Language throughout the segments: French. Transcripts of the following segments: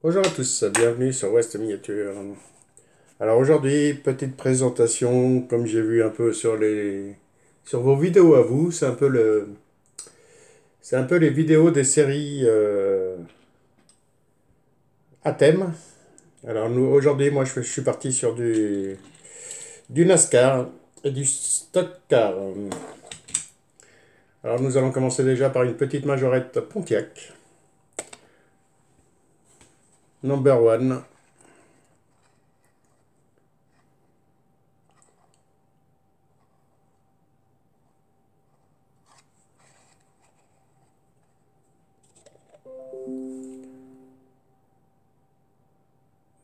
Bonjour à tous, bienvenue sur West Miniature. Alors aujourd'hui, petite présentation, comme j'ai vu un peu sur vos vidéos à vous, c'est un peu les vidéos des séries à thème. Alors nous aujourd'hui, moi je suis parti sur du NASCAR et du Stock Car. Alors nous allons commencer déjà par une petite majorette Pontiac, number one.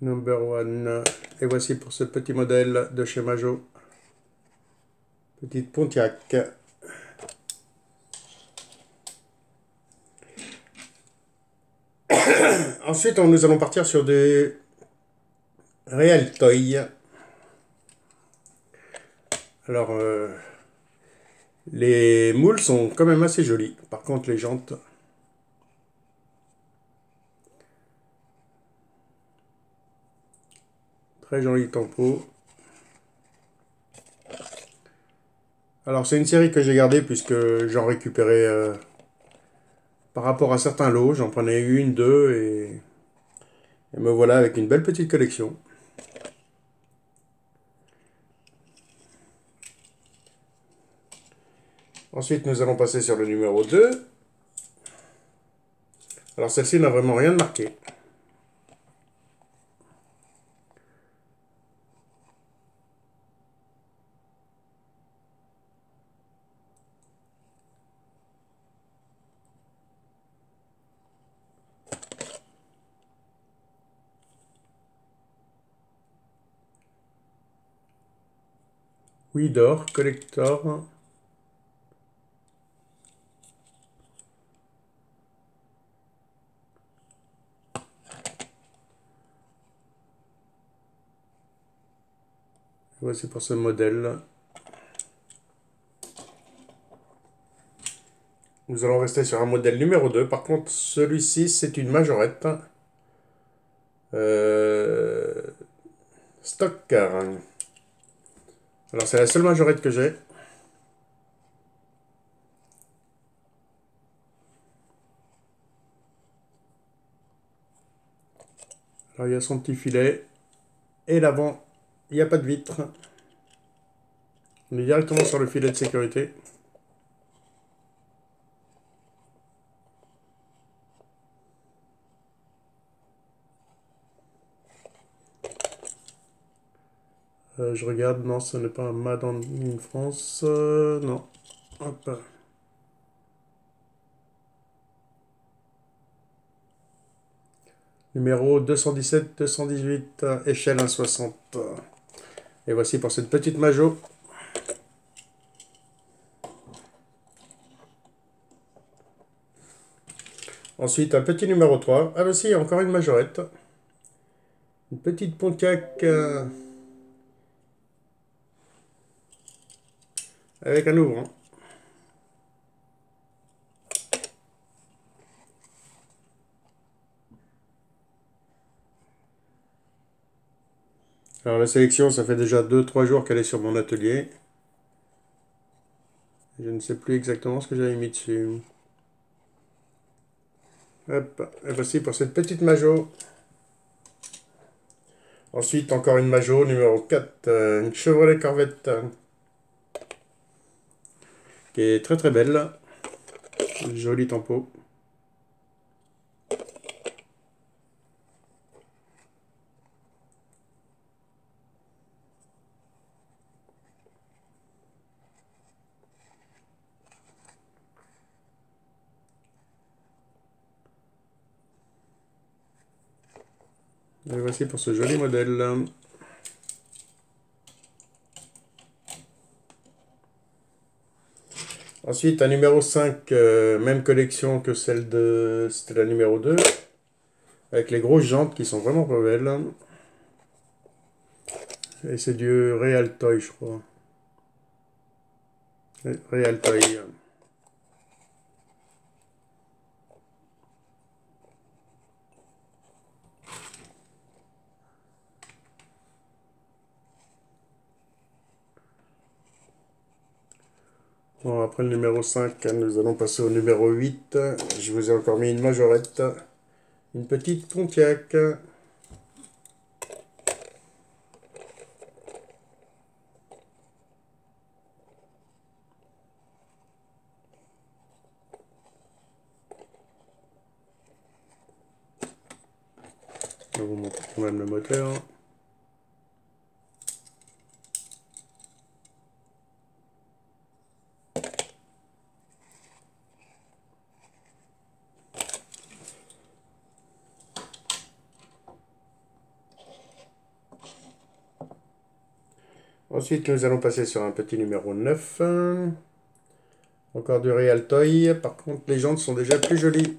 Number one. Et voici pour ce petit modèle de chez Majo. Petite Pontiac. Ensuite, nous allons partir sur des Real Toy. Alors, les moules sont quand même assez jolis. Par contre, les jantes, très joli tempo. Alors, c'est une série que j'ai gardée puisque j'en récupérais par rapport à certains lots. J'en prenais une, deux et me voilà avec une belle petite collection. Ensuite, nous allons passer sur le numéro 2. Alors, celle-ci n'a vraiment rien de marqué. Oui, d'or, collector. Voici pour ce modèle. Nous allons rester sur un modèle numéro 2. Par contre, celui-ci, c'est une majorette. Euh, Stock Car. Alors, c'est la seule majorette que j'ai. Alors, il y a son petit filet. Et l'avant, il n'y a pas de vitre. On est directement sur le filet de sécurité. Je regarde, non, ce n'est pas un Made in France. Non. Hop. Numéro 217-218, échelle 1,60. Et voici pour cette petite Majo. Ensuite, un petit numéro 3. Ah bah si, encore une majorette. Une petite Pontiac avec un ouvrant. Alors la sélection, ça fait déjà 2-3 jours qu'elle est sur mon atelier. Je ne sais plus exactement ce que j'avais mis dessus. Hop, et voici pour cette petite Majo. Ensuite, encore une Majo, numéro 4, une Chevrolet Corvette, qui est très très belle. Joli tempo. Et voici pour ce joli modèle. Ensuite, un numéro 5, même collection que celle de... C'était la numéro 2, avec les grosses jantes qui sont vraiment pas belles. Et c'est du Real Toy, je crois. Real Toy. Bon, après le numéro 5, nous allons passer au numéro 8. Je vous ai encore mis une majorette, une petite Pontiac. Je vais vous montrer quand même le moteur. Ensuite, nous allons passer sur un petit numéro 9. Encore du Real Toy. Par contre, les jantes sont déjà plus jolies.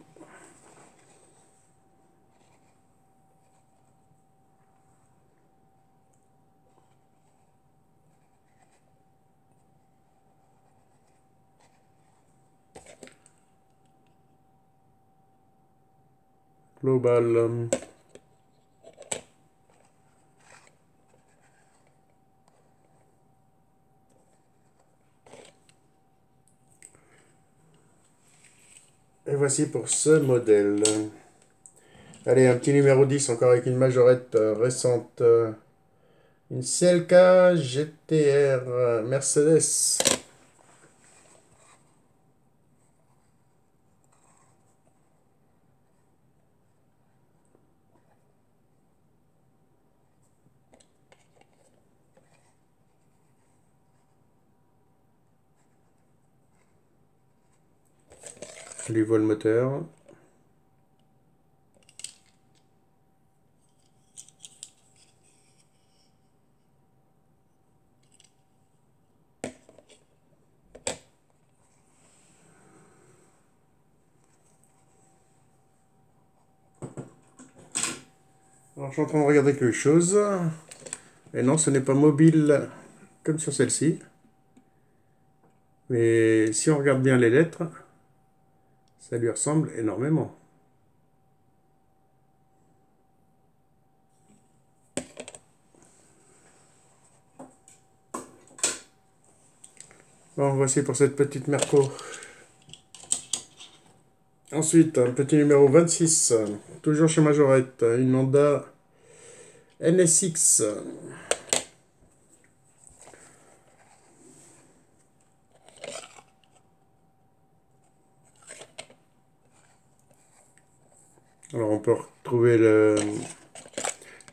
Global. Et voici pour ce modèle. Allez, un petit numéro 10, encore avec une majorette récente. Une CLK GTR Mercedes. Je lui vois le moteur. Alors, je suis en train de regarder quelque chose. Et non, ce n'est pas mobile comme sur celle-ci. Mais si on regarde bien les lettres, ça lui ressemble énormément. Bon, voici pour cette petite Merco. Ensuite, un petit numéro 26, toujours chez Majorette, une Honda NSX. Alors on peut retrouver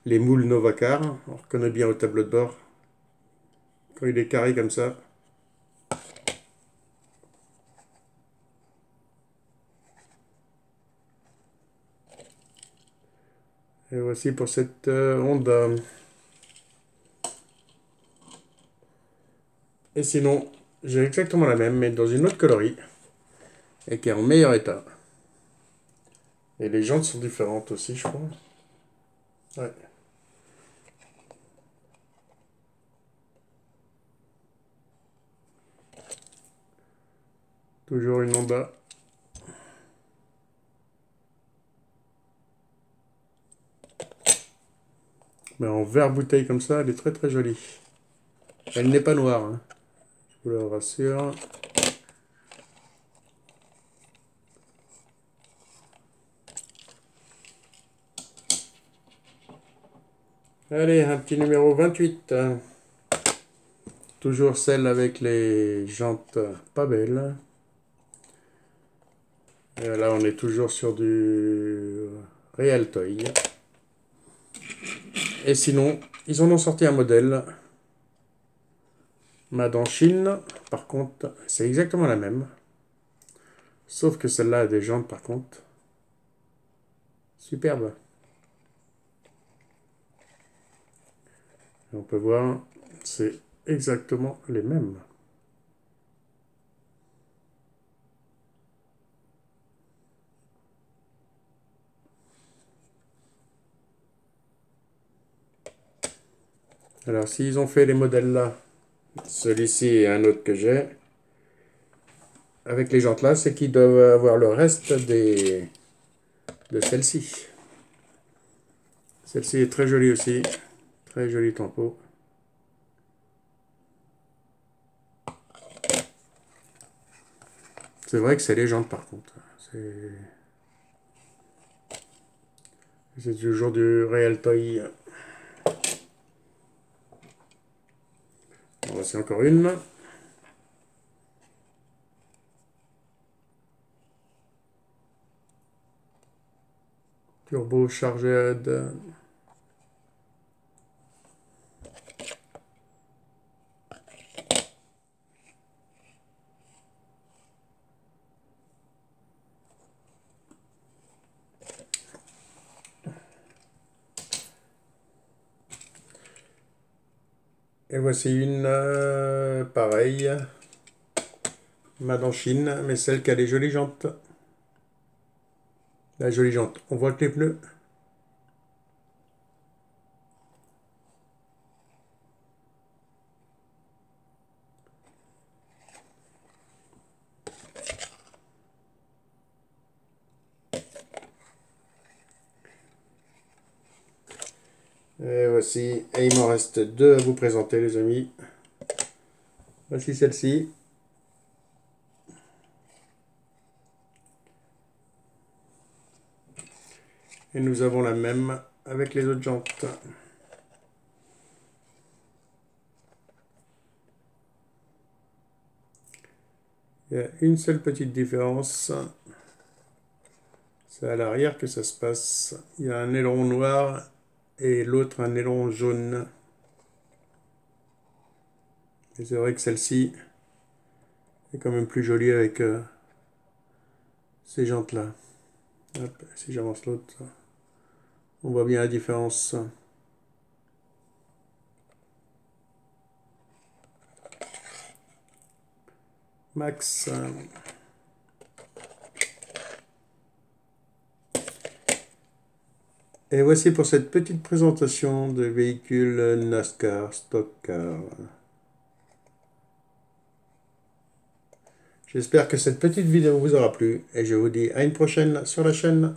les moules Novacar, on reconnaît bien au tableau de bord, quand il est carré comme ça. Et voici pour cette Honda. Et sinon, j'ai exactement la même, mais dans une autre coloris, et qui est en meilleur état. Et les jantes sont différentes aussi, je crois. Ouais. Toujours une Honda. Mais en verre bouteille comme ça, elle est très très jolie. Elle n'est pas noire, hein, je vous le rassure. Allez, un petit numéro 28. Toujours celle avec les jantes pas belles. Et là, on est toujours sur du Real Toy. Et sinon, ils en ont sorti un modèle Made en Chine. Par contre, c'est exactement la même. Sauf que celle-là a des jantes, par contre. Superbe. Et on peut voir, c'est exactement les mêmes. Alors, s'ils ont fait les modèles là, celui-ci et un autre que j'ai, avec les jantes là, c'est qu'ils doivent avoir le reste de celle-ci. Celle-ci est très jolie aussi. Très joli tempo. C'est vrai que c'est les jantes par contre. C'est toujours du Real Toy. Voici encore une. Turbo Charged. Et voici une pareille. Made en Chine, mais celle qui a les jolies jantes. La jolie jante. On voit que les pneus. Et voici, et il m'en reste deux à vous présenter les amis. Voici celle-ci. Et nous avons la même avec les autres jantes. Il y a une seule petite différence. C'est à l'arrière que ça se passe. Il y a un aileron noir et l'autre un aileron jaune. Et c'est vrai que celle-ci est quand même plus jolie avec ces jantes-là. Si j'avance l'autre, on voit bien la différence. Max. Et voici pour cette petite présentation de véhicule NASCAR Stock Car. J'espère que cette petite vidéo vous aura plu et je vous dis à une prochaine sur la chaîne.